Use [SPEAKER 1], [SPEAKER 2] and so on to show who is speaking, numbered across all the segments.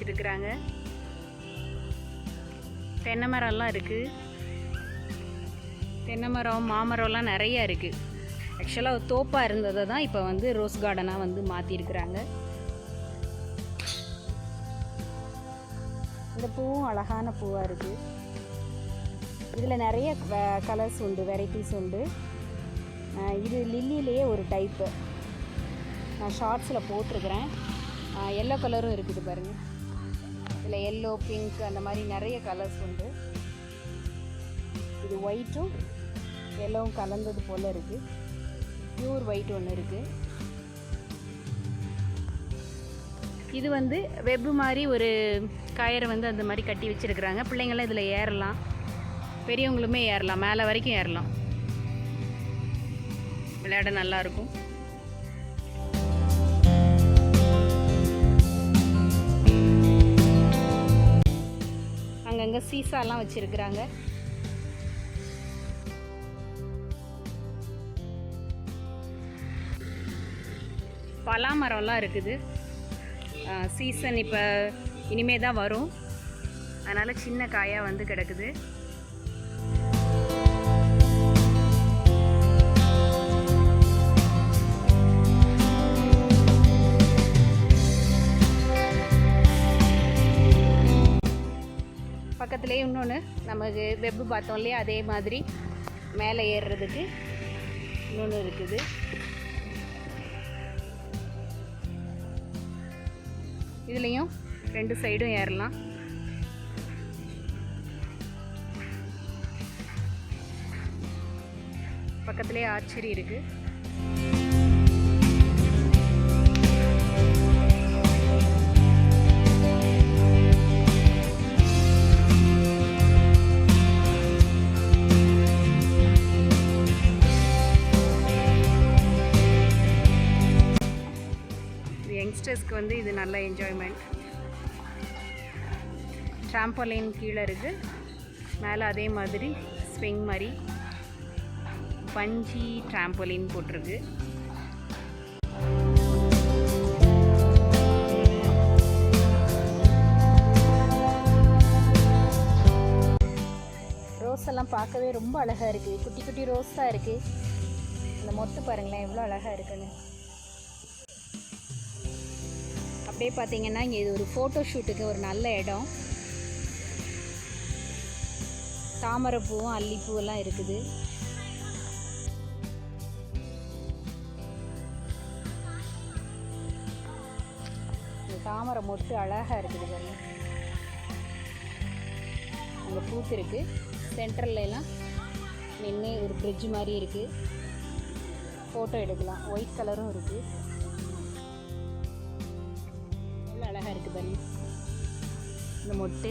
[SPEAKER 1] வச்சுருக்குறாங்க. தென்னை மரம்லாம் இருக்குது. தென்னை மரம் மாமரம்லாம் நிறையா இருக்குது. ஆக்சுவலாக தோப்பாக இருந்ததை தான் இப்போ வந்து ரோஸ் கார்டனாக வந்து மாற்றிருக்கிறாங்க. இந்த பூவும் அழகான பூவாக இருக்குது. இதில் நிறைய கலர்ஸ் உண்டு, வெரைட்டிஸ் உண்டு. இது லில்லிலேயே ஒரு டைப்பு நான் ஷார்ட்ஸில் போட்டிருக்கிறேன். எல்லோ கலரும் இருக்குது பாருங்கள். இதில் எல்லோ, பிங்க் அந்த மாதிரி நிறைய கலர்ஸ் உண்டு. இது ஒயிட்டும் எல்லோவும் கலந்தது போல் இருக்குது. பியூர் ஒயிட் ஒன்று இருக்குது. இது வந்து வெப்பு மாதிரி ஒரு கயிறை வந்து அந்த மாதிரி கட்டி வச்சுருக்குறாங்க. பிள்ளைங்களாம் இதில் ஏறலாம், பெரியவங்களுமே ஏறலாம், மேலே வரைக்கும் ஏறலாம். விளையாட நல்லாயிருக்கும். அங்கங்கே சீசாலாம் வச்சுருக்குறாங்க. பலா மரம்லாம் இருக்குது. சீசன் இப்போ இனிமே தான் வரும், அதனால் சின்ன காயாக வந்து கிடக்குது. பக்கத்துலேயே இன்னொன்று நமக்கு வெப்பு பார்த்தோம் இல்லையா, அதே மாதிரி மேலே ஏறுறதுக்கு இன்னொன்று இருக்குது. இதுலேயும் 2 சைடும் ஏறலாம். பக்கத்துலேயே ஆர்ச்சரி இருக்குது. யங்ஸ்டர்ஸ்க்கு வந்து இது நல்ல என்ஜாய்மெண்ட். ட்ராம்போலைன் கீழே இருக்குது, மேலே அதே மாதிரி ஸ்விங் மாதிரி பஞ்சி ட்ராம்போலின் போட்டிருக்கு. ரோஸ் எல்லாம் பார்க்கவே ரொம்ப அழகாக இருக்குது. குட்டி குட்டி ரோஸ் தான் இருக்குது. அந்த மொட்டு பாருங்களேன் எவ்வளோ அழகாக இருக்குன்னு. அப்படியே பார்த்தீங்கன்னா இங்கே இது ஒரு ஃபோட்டோ ஷூட்டுக்கு ஒரு நல்ல இடம். தாமரைப்பூவும் அல்லிப்பூவெல்லாம் இருக்குது. இந்த தாமரை மொட்டு அழகாக இருக்குது பாருங்க. அங்கே பூத்து இருக்குது. சென்டர்லாம் நின்று ஒரு பிரிட்ஜ் மாதிரி இருக்குது, ஃபோட்டோ எடுக்கலாம். ஒயிட் கலரும் இருக்குது. எவ்வளோ அழகாக இருக்குது பாருங்க இந்த மொட்டு.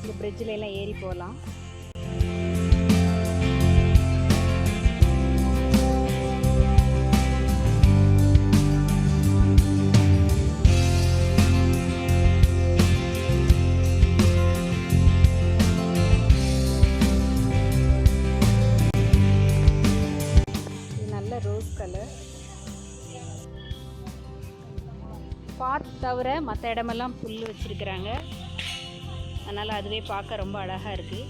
[SPEAKER 1] இந்த பிரிட்ஜில் எல்லாம் ஏறி போகலாம். Rose colour. பார்க் தவிர மற்ற இடமெல்லாம் புல் வச்சுருக்குறாங்க, அதனால் அதுவே பார்க்க ரொம்ப அழகாக இருக்குது.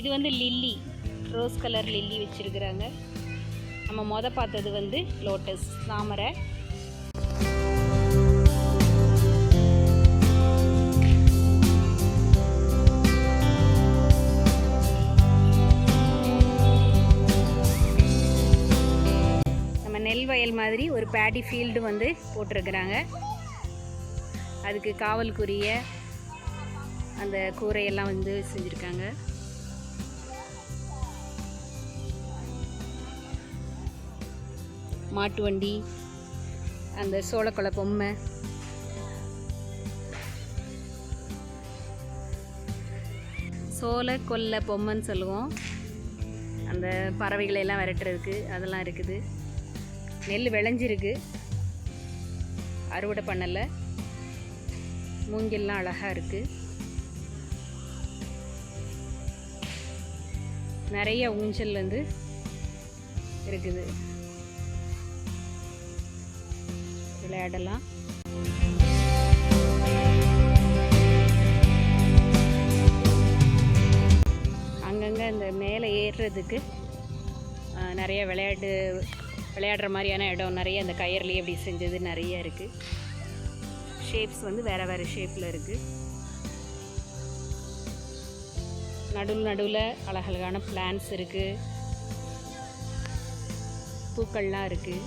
[SPEAKER 1] இது வந்து லில்லி, ரோஸ் கலர் லில்லி வச்சுருக்குறாங்க. நம்ம பார்த்தது வந்து லோட்டஸ் தாமரை. நெல் வயல் மாதிரி ஒரு பேடி ஃபீல்டு வந்து போட்டிருக்கிறாங்க. அதுக்கு காவலுக்குரிய அந்த கூரையெல்லாம் வந்து செஞ்சுருக்காங்க. மாட்டு வண்டி, அந்த சோளக்கொலை பொம்மை, சோளக்கொல்லை பொம்மைன்னு சொல்லுவோம். அந்த பறவைகளெல்லாம் விரட்டுறதுக்கு அதெல்லாம் இருக்குது. நெல் விளைஞ்சிருக்கு, அறுவடை பண்ணலை. மூங்கில்லாம் அழகாக இருக்குது. நிறைய ஊஞ்சல் வந்து இருக்குது, விளையாடலாம். அங்கங்கே இந்த மேலே ஏறுறதுக்கு நிறைய விளையாடுற மாதிரியான இடம் நிறைய அந்த கயர்லேயே அப்படி செஞ்சது நிறைய இருக்குது. ஷேப்ஸ் வந்து வேறு வேறு ஷேப்பில் இருக்குது. நடுவில் அழகழகான பிளான்ஸ் இருக்குது, பூக்கள்லாம் இருக்குது.